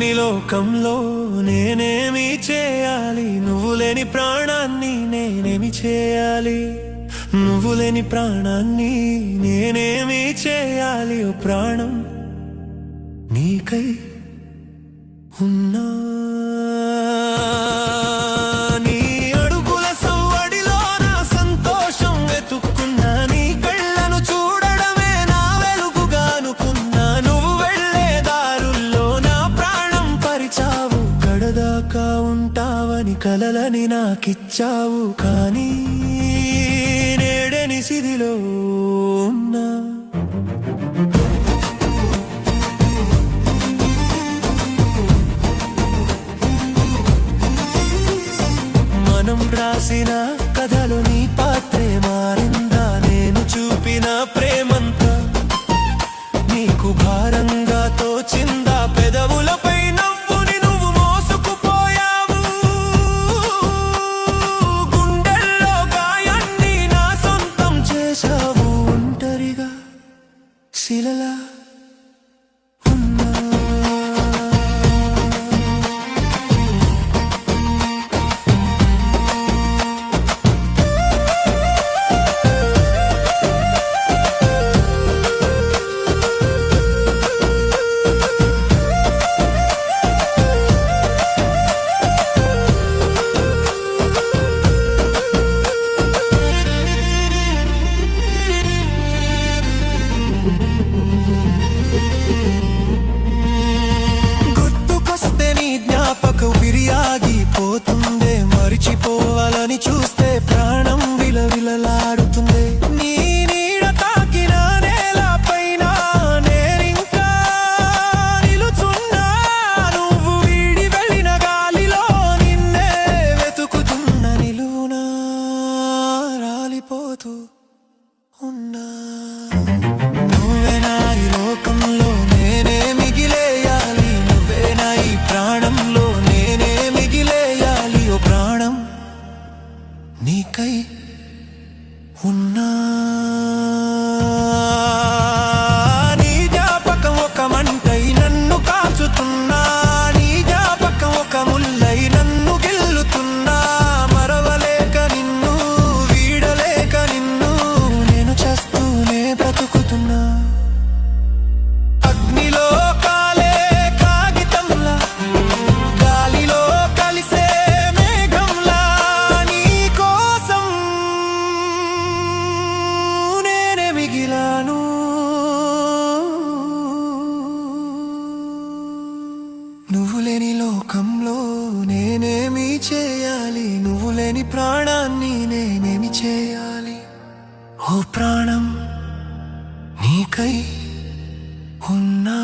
లేని లోకంలో నేనేమి చేయాలి? నువ్వు లేని ప్రాణాన్ని నేనేమి చేయాలి? నువ్వు లేని ప్రాణాన్ని నేనేమి చేయాలి? ఓ ప్రాణం నీకై ఉన్నా. నీ అడుగుల సవ్వడిలో నా సంతోషం వెతుక్కున్నా, నీ కళ్ళను చూడడమే నా వెలుగుగా అనుకున్నా. నువ్వు వెళ్ళే దారుల్లో నా ప్రాణం పరిచావు, కడదాకా ఉంటావని కలలని నాకిచ్చావు. కానీ నేడని సిదిలో ఉన్నా. మనం రాసిన కథలో నీ పాత్రే మారిందా? నేను చూపిన ప్రేమంతా నీకు భారంగా తోచిందా? పెదవులపై నవ్వుని నువ్వు మోసుకుపోయావు, గుండెల్లో గాయాన్ని నా సొంతం చేశావు. ఒంటరిగా శిలలా పోతుందే, మరిచిపోవాలని చూస్తే ప్రాణం విలవిలలాడుతుంది. నీ నీడ తాకిన నేల పైన నేనింకా నిలుచున్నా, నువ్వు వీడి వెళ్ళిన గాలిలో నిన్నే వెతుకుతున్న. నిలువునా రాలిపోతూ ఉన్నా. నువ్వే నా ఈ లోకంలో నేనే మిగిలేయాలి, నువ్వే నా ఈ ప్రాణంలో ప్రాణం నీకై ఉన్నా. నీ జ్ఞాపకం ఒక మంటై నన్ను కాచుతున్నా, నీ జ్ఞాపకం ఒక ముల్లై నన్ను గిల్లుతున్నా. మరవలేక నిన్ను, వీడలేక నిన్ను, నేను చేస్తూనే బ్రతుకుతున్నా. అగ్నిలో కాలే కాగితంలా, గాలిలో కలిసే మిగిలాను. నువ్వు లేని లోకంలో నేనేమి చేయాలి? నువ్వు లేని ప్రాణాన్ని నేనేమి చేయాలి? ఓ ప్రాణం నీకై ఉన్నా.